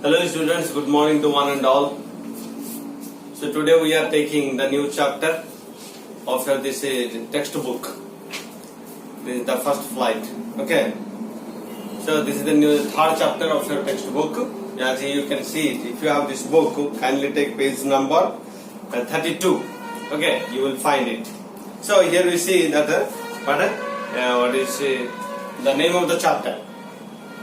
Hello students, good morning to one and all. So today we are taking the new chapter of this textbook. This is the first flight. Okay. So this is the new third chapter of your textbook. As you can see it, if you have this book, kindly take page number 32. Okay, you will find it. So here we see that what is the name of the chapter.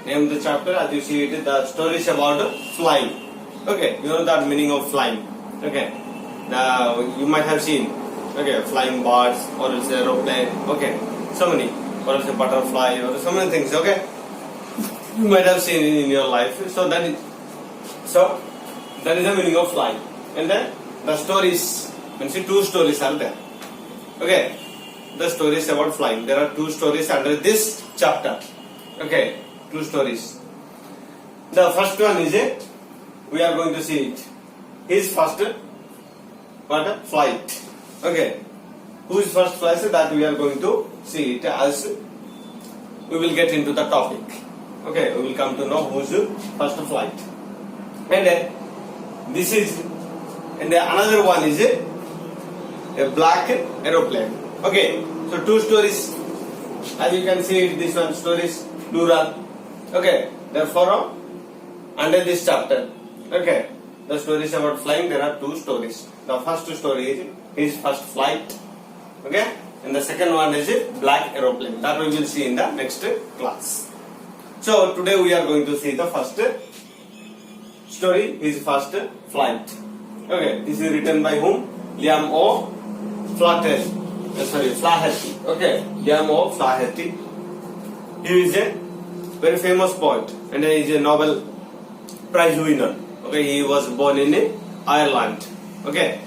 Name of the chapter, as you see it, the stories about flying. Okay, you know the meaning of flying. Okay, you might have seen. Okay, flying birds or else aeroplane. Okay, so many, or else a butterfly or so many things. Okay, you might have seen in your life. So that is the meaning of flying. And then the stories. Means two stories are there. Okay, the stories about flying. There are two stories under this chapter. Okay. Two stories. The first one is we are going to see it. His first flight. Okay. Whose first flight that we are going to see it as we will get into the topic. Okay, we will come to know whose first flight. And this is, and another one is a black aeroplane. Okay, so two stories. As you can see, this one stories plural. Okay, therefore under this chapter, okay, the stories about flying, there are two stories. The first story is his first flight, okay, and the second one is a black aeroplane. That we will see in the next class. So today we are going to see the first story, his first flight. Okay, this is written by whom? Liam O. Flaherty. Okay, Liam O. Flaherty. He is a very famous poet and he is a Nobel Prize winner. Okay, he was born in Ireland. Okay,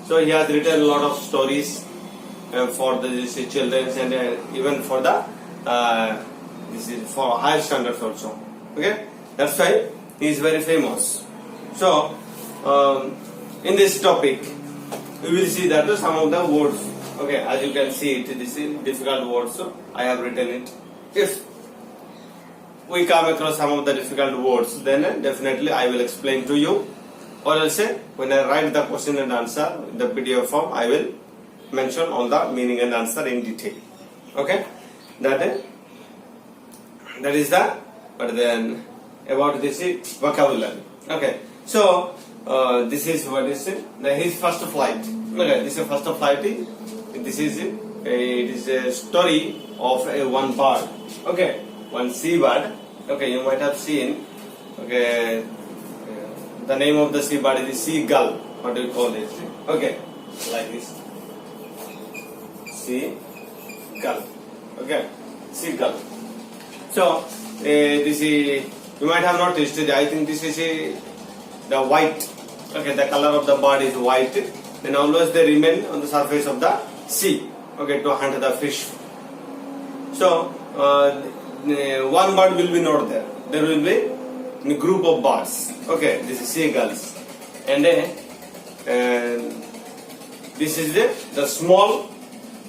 so he has written a lot of stories for the children and even for the this is for higher standards also. Okay, that's why he is very famous. So in this topic we will see that some of the words. Okay, as you can see it, this is difficult words. So I have written it. If we come across some of the difficult words, then definitely I will explain to you, or else when I write the question and answer in the PDF form, I will mention all the meaning and answer in detail. Okay, that is the, but then about this vocabulary. Okay, so this is what is his first flight. Okay, this is first flight. This is it is a story of one bird. Okay. One seabird. Okay, you might have seen. Okay, the name of the seabird is seagull. What do you call it? Okay, like this. Seagull. Okay, seagull. So this is, you might have noticed. I think this is the white. Okay, the color of the bird is white. Then always they remain on the surface of the sea. Okay, to hunt the fish. So one bird will be not there. There will be a group of birds. Okay, this is seagulls, and this is the small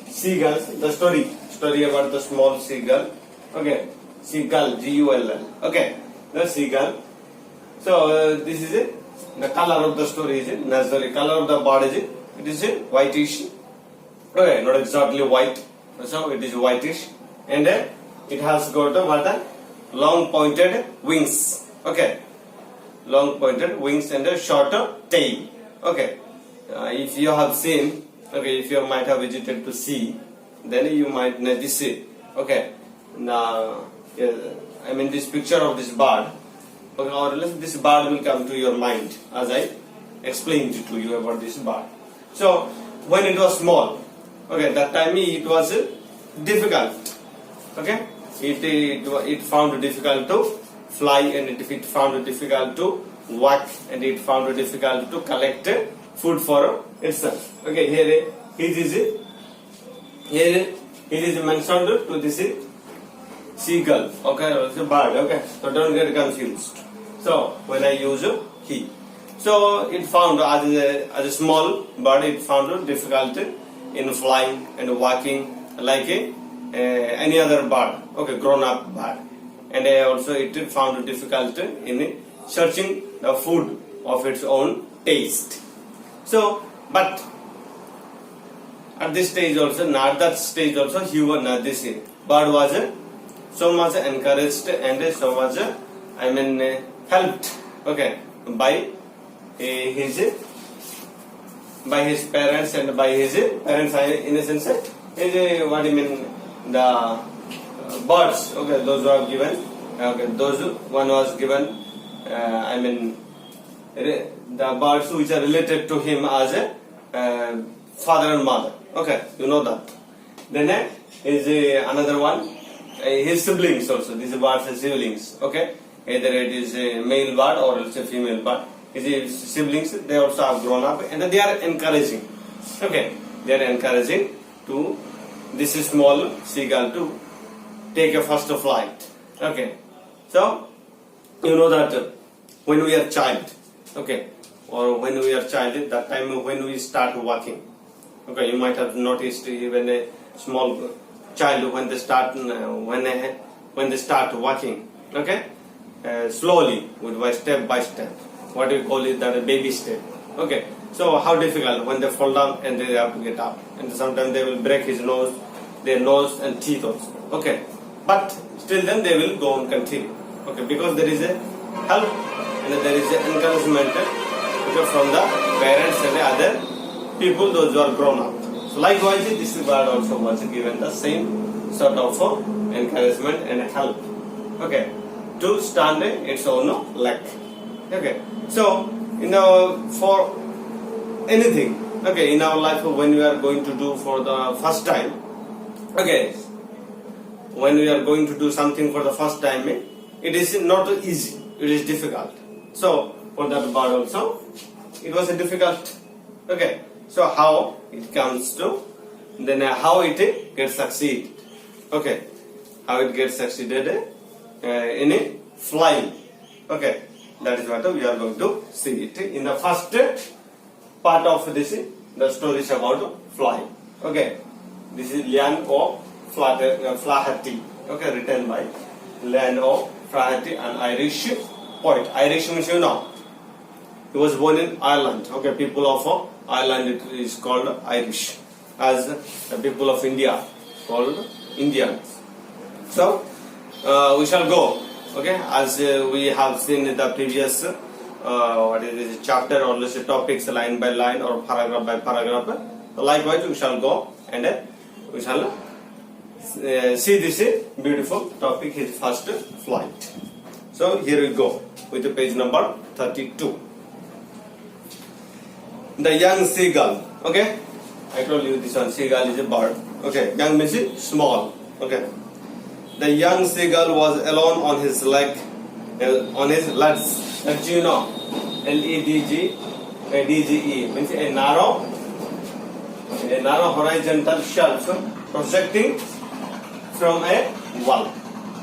seagulls. The story about the small seagull. Okay, seagull, G-U-L-L. Okay, the seagull. So this is it. The color of the story is naturally color of the bird is it is whitish. Okay, not exactly white. So it is whitish, and it has got a long pointed wings. Okay, long pointed wings and a shorter tail. Okay, if you have seen, okay, if you might have visited to sea, then you might notice it. Okay, now I mean this picture of this bird, okay, or else this bird will come to your mind as I explained to you about this bird. So when it was small, okay, that time it was difficult. Okay. It found it difficult to fly, and it found it difficult to walk, and it found it difficult to collect food for itself. Okay, here it is mentioned to this seagull. Okay, it's a bird. Okay, so don't get confused. So when I use he, so it found as a small bird, it found it difficult in flying and walking like any other bird, okay, grown up bird, and also it found it difficult in searching the food of its own taste. So, but at this stage also, not that stage also, he was not this bird was so much encouraged and so much helped, okay, by his parents and by his parents, in a sense, what do you mean, the birds, okay, those who are given, okay, those one was given, the birds which are related to him as a father and mother, okay, you know that. Then is another one, his siblings also, these birds are siblings, okay, either it is a male bird or it's a female bird. His siblings, they also have grown up and they are encouraging, okay, they are encouraging to this small seagull to take a first flight, okay. So you know that when we are child, okay, or when we are child, that time when we start walking, okay, you might have noticed even a small child when they start walking, okay, slowly, by step, what we call it, that a baby step, okay. So how difficult when they fall down and they have to get up, and sometimes they will break their nose and teeth also, okay, but still then they will go and continue, okay, because there is a help and there is a encouragement, okay, from the parents and the other people, those who are grown up. So likewise, this bird also was given the same sort of encouragement and help, okay, to stand its own leg, okay. So for anything, okay, in our life, when we are going to do for the first time, okay, when we are going to do something for the first time, it is not easy, it is difficult. So for that bird also, it was a difficult, okay. So how it comes to, then how it gets succeed, okay, how it gets succeeded in a flying, okay. That is what we are going to see it in the first part of this. The story is about flying, okay. This is Lian O. Flaherty, okay, written by Lian O. Flaherty, an Irish poet. Irish means, you know, he was born in Ireland, okay. People of Ireland, it is called Irish, as the people of India called Indians. So we shall go, okay, as we have seen in the previous chapter, or let's say topics line by line or paragraph by paragraph. Likewise, we shall go and we shall see this beautiful topic, his first flight. So here we go with the page number 32. The young seagull, okay, I told you this one, seagull is a bird, okay, young means small, okay. The young seagull was alone on his legs, as you know, LEDGE means a narrow horizontal shelf projecting from a wall,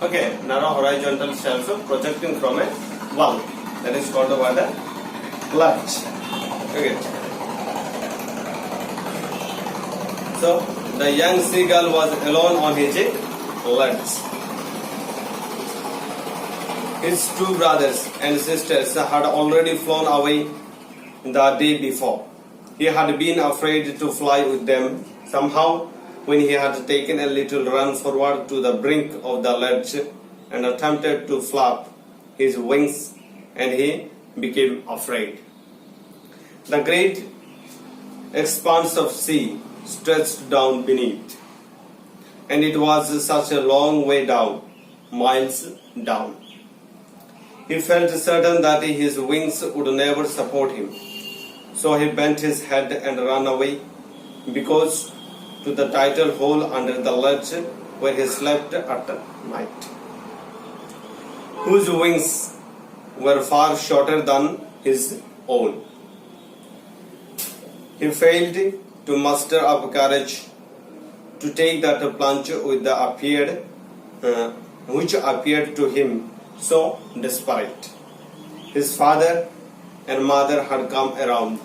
okay, narrow horizontal shelf projecting from a wall, that is called what, a ledge, okay. So the young seagull was alone on his ledge. His two brothers and sisters had already flown away the day before. He had been afraid to fly with them. Somehow, when he had taken a little run forward to the brink of the ledge and attempted to flap his wings, and he became afraid. The great expanse of sea stretched down beneath, and it was such a long way down, miles down. He felt certain that his wings would never support him, so he bent his head and ran away, because to the tidal hole under the ledge where he slept at night, whose wings were far shorter than his own. He failed to muster up courage to take that plunge which appeared to him so desperate. His father and mother had come around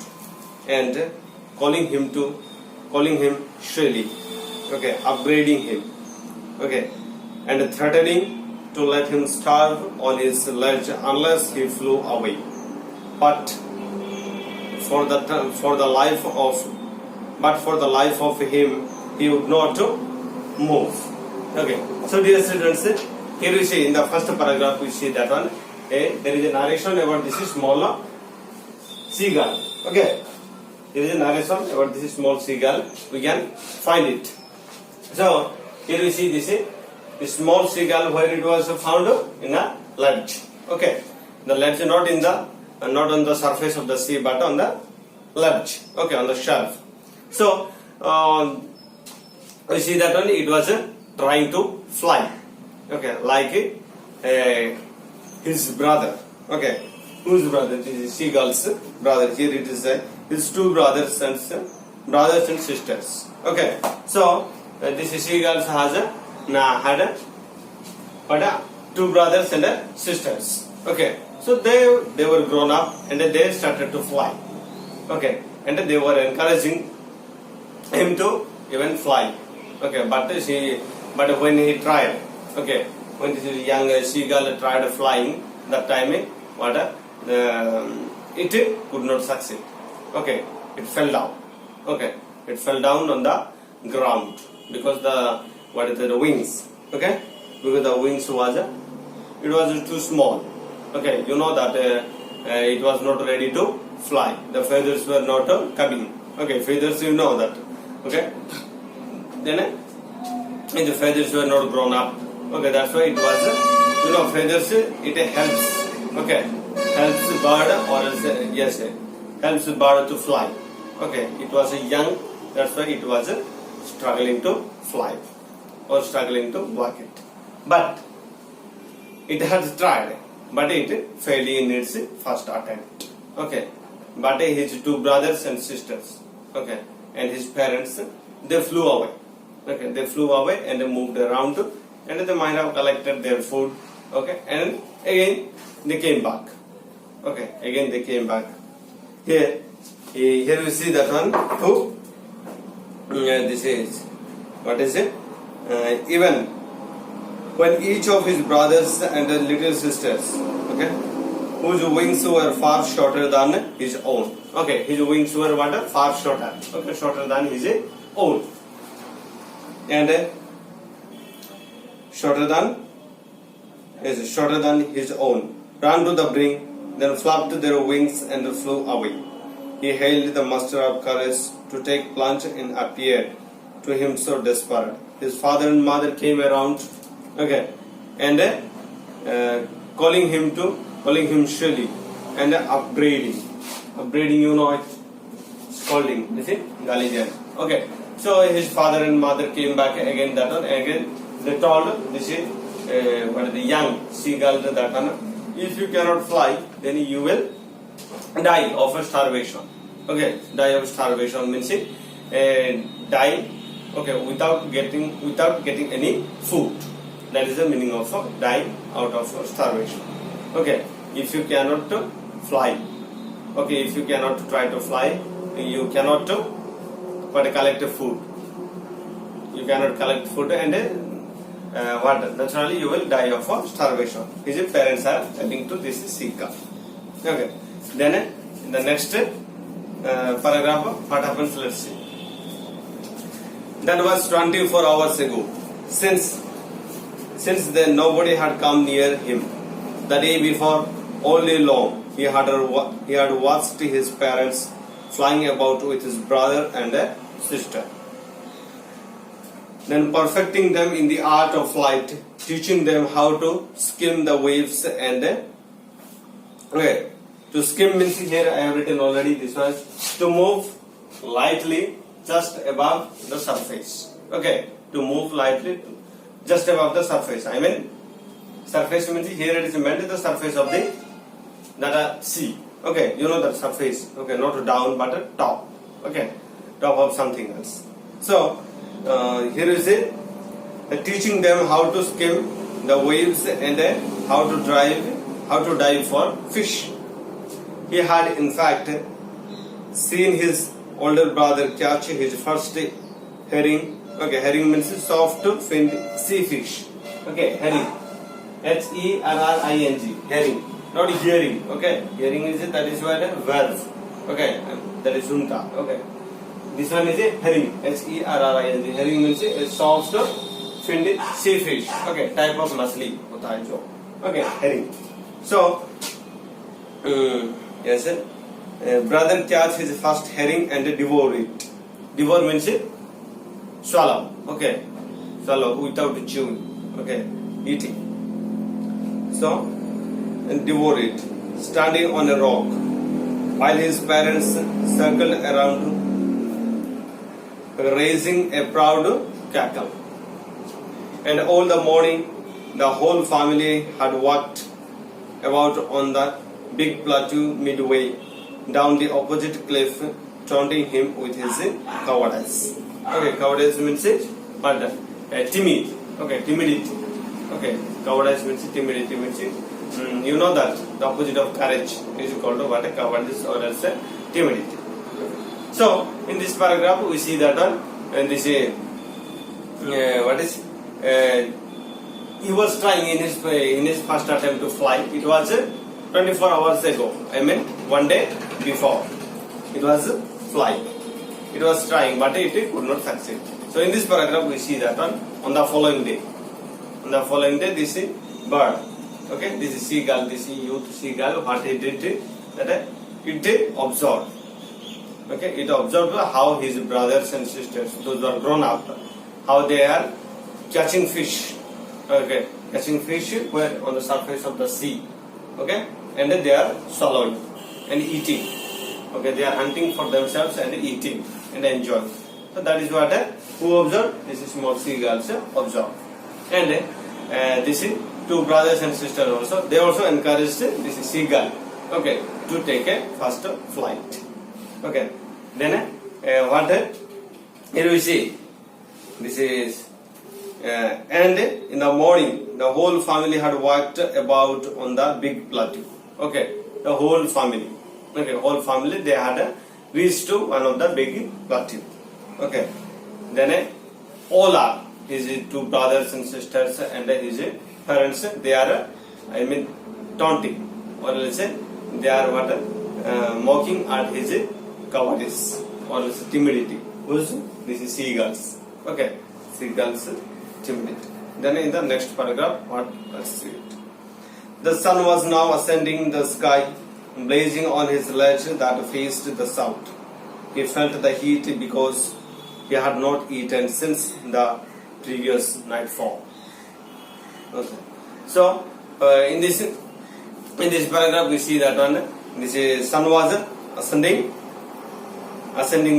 and calling him shrilly, okay, upbraiding him, okay, and threatening to let him starve on his ledge unless he flew away. But for the life of him, he would not move. Okay. So dear students, here we see in the first paragraph we see that one. There is a narration about this small seagull. Okay. There is a narration about this small seagull. We can find it. So here we see this small seagull where it was found in a ledge. Okay. The ledge not on the surface of the sea but on the ledge. Okay, on the shelf. So we see that one. It was trying to fly. Okay, like his brother. Okay, whose brother? It is seagull's brother. Here it is his two brothers and sisters. Okay, so this seagull had two brothers and sisters. Okay, so they were grown up and they started to fly. Okay, and they were encouraging him to even fly. Okay, but when he tried, okay, when this young seagull tried flying, that time it could not succeed. Okay, it fell down. Okay, it fell down on the ground because the wings. Okay, because the wings was too small. Okay, you know that it was not ready to fly. The feathers were not coming. Okay, feathers, you know that. Okay, then the feathers were not grown up. Okay, that's why it was feathers. It helps. Okay, helps bird or else, yes, helps bird to fly. Okay, it was young. That's why it was struggling to fly or struggling to walk it. But it had tried, but it failed in its first attempt. Okay, but his two brothers and sisters, okay, and his parents, they flew away. Okay, they flew away and they moved around, and they might have collected their food. Okay, and again they came back. Okay, again they came back. Here we see that one. Who? This is what is it? Even when each of his brothers and little sisters, okay, whose wings were far shorter than his own. Okay, his wings were far shorter. Okay, shorter than his own, and shorter than his own. Ran to the brink, then flapped their wings and flew away. He hailed the muster of courage to take plunge and appeared to him so desperate. His father and mother came around, okay, and calling him shrilly and upbraiding. Upbraiding, you know it, scolding. You see, Galilean. Okay, so his father and mother came back again. That one again. They told this is the young seagull that one. If you cannot fly, then you will die of starvation. Okay, die of starvation means die. Okay, without getting any food. That is the meaning of dying out of starvation. Okay, if you cannot fly. Okay, if you cannot try to fly, you cannot collect food. You cannot collect food and naturally you will die of starvation. His parents are telling to this seeker. Okay, then in the next paragraph, what happens? Let's see. That was 24 hours ago. Since then nobody had come near him. The day before, all day long, he had watched his parents flying about with his brother and sister. Then perfecting them in the art of flight, teaching them how to skim the waves and okay. To skim means here I have written already. This was to move lightly just above the surface. Okay, to move lightly just above the surface. I mean, surface means here it is meant the surface of the sea. Okay, you know the surface. Okay, not down but top. Okay, top of something else. So here is it. Teaching them how to skim the waves and how to dive for fish. He had in fact seen his older brother catch his first herring. Okay, herring means soft finned sea fish. Okay, herring. Herring, herring, not hearing. Okay, hearing is that is what a verb. Okay, that is unta. Okay, this one is a herring. Herring. Herring means a soft finned sea fish. Okay, type of machli. Okay, herring. So, yes, brother catch his first herring and devour it. Devour means swallow. Okay, swallow without chewing. Okay, eating. So, and devour it, standing on a rock, while his parents circled around, raising a proud cackle. And all the morning, the whole family had walked about on the big plateau midway down the opposite cliff, taunting him with his cowardice. Okay, cowardice means but timid. Okay, timidity. Okay, cowardice means timidity means you know that the opposite of courage is called what a cowardice or else timidity. So in this paragraph we see that and this what is he was trying in his first attempt to fly. It was 24 hours ago. I mean one day before. It was flying. It was trying, but it could not succeed. So in this paragraph we see that on the following day. On the following day, this is bird. Okay, this is seagull. This is youth seagull. What it did, that it observed. Okay, it observed how his brothers and sisters, those who are grown up, how they are catching fish. Okay, catching fish where on the surface of the sea. Okay, and then they are swallowing and eating. Okay, they are hunting for themselves and eating and enjoying. So that is what who observed? This is small seagulls observed. And this is two brothers and sisters also. They also encouraged this is seagull. Okay, to take a faster flight. Okay, then what here we see this is and in the morning the whole family had walked about on the big plateau. Okay, the whole family. Okay, whole family they had reached to one of the big plateau. Okay, then all are his two brothers and sisters and his parents, they are taunting or let's say they are what mocking at his cowardice or let's say timidity. This is seagulls. Okay, seagulls timidity. Then in the next paragraph, let's see it. The sun was now ascending the sky, blazing on his ledge that faced the south. He felt the heat because he had not eaten since the previous nightfall. Okay. So in this paragraph we see that this is sun was ascending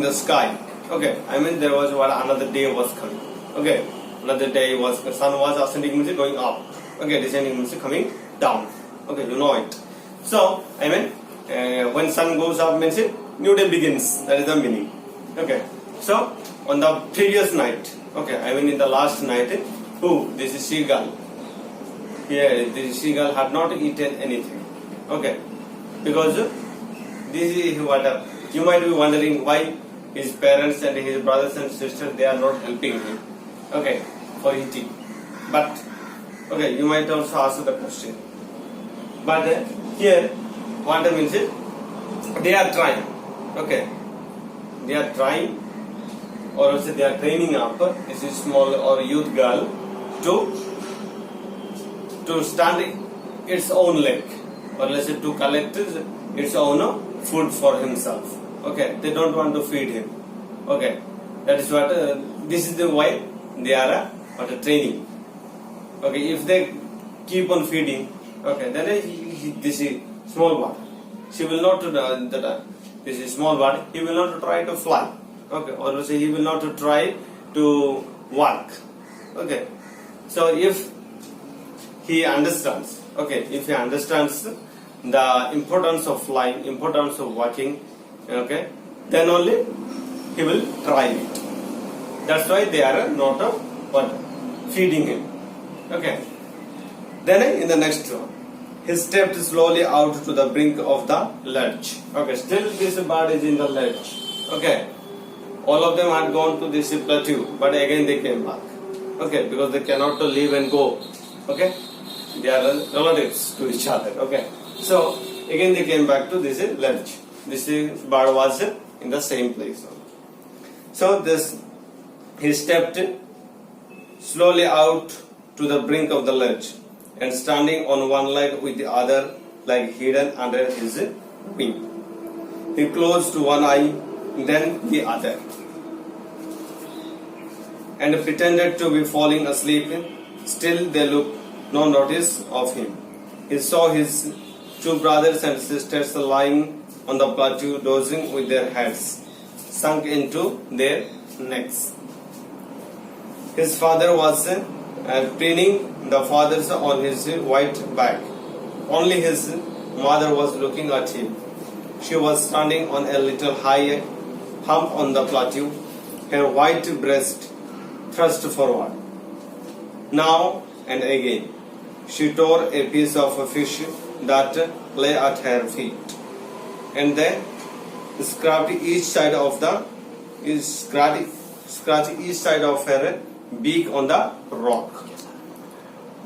the sky. Okay, I mean there was another day was coming. Okay, another day was sun was ascending means going up. Okay, descending means coming down. Okay, you know it. So I mean when sun goes up means new day begins. That is the meaning. Okay, so on the previous night. Okay, I mean in the last night, who? This is seagull. Here, this seagull had not eaten anything. Okay, because this is what you might be wondering why his parents and his brothers and sisters they are not helping him. Okay, for eating. But okay, you might also ask the question. But here, what I mean is they are trying. Okay, they are trying. Or also they are training up this is small or youth girl to stand its own leg or let's say to collect its own food for himself. Okay, they don't want to feed him. Okay, that is what this is the why they are training. Okay, if they keep on feeding, okay, then this is small bird. She will not this is small bird. He will not try to fly. Okay, or say he will not try to walk. Okay, so if he understands, okay, if he understands the importance of flying, importance of walking, okay, then only he will try it. That's why they are not feeding him. Okay, then in the next one, he stepped slowly out to the brink of the ledge. Okay, still this bird is in the ledge. Okay. All of them had gone to this plateau, but again they came back. Okay, because they cannot leave and go. Okay, They are relatives to each other. Okay. So again they came back to this ledge. This bird was in the same place. So he stepped slowly out to the brink of the ledge, and standing on one leg with the other leg hidden under his wing, he closed one eye, then the other, and pretended to be falling asleep. Still they took no notice of him. He saw his two brothers and sisters lying on the plateau, dozing with their heads sunk into their necks. His father was pinning the fathers on his white back. Only his mother was looking at him. She was standing on a little high hump on the plateau, her white breast thrust forward. Now and again, she tore a piece of fish that lay at her feet, and then scratched each side of her beak on the rock.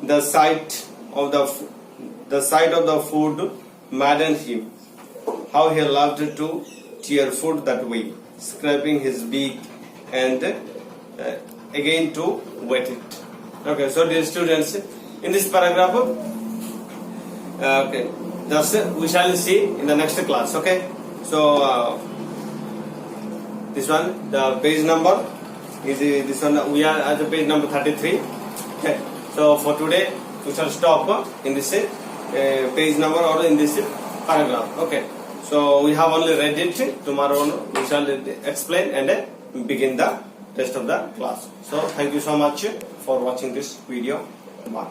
The sight of the food maddened him. How he loved to tear food that way, scraping his beak and again to wet it. Okay, so dear students, in this paragraph, okay, that's we shall see in the next class. Okay, so this one, the page number is this one. We are at the page number 33. Okay, so for today we shall stop in this page number or in this paragraph. Okay, so we have only read it. Tomorrow we shall explain and begin the rest of the class. So thank you so much for watching this video. Bye.